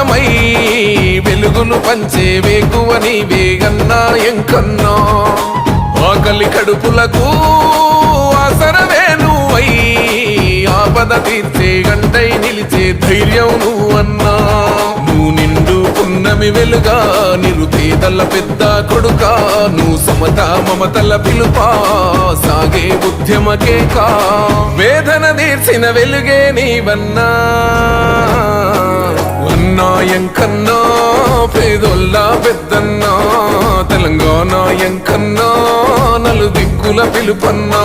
ప్రాణమై వెలుగులు పంచే వేకువ నీవే అన్నా ఎంకన్నా ఆకలి కడుపులకు ఆసరవే నువ్వై ఆపద తీర్చే గంటై నిలిచే ధైర్యం నువ్వన్నా నువ్వు నిండు పున్నమి వెలుగా నిరుపేదల పెద్ద కొడుకా నువ్వు సమత మమతల పిలుపా సాగే ఉద్యమకేకా వేదన తీర్చిన వెలుగే నీవన్నా అన్నా ఎంకన్నా పేదోళ్ళ పెద్దన్నా తెలంగాణ ఎంకన్నా నలు దిక్కుల పిలుపన్నా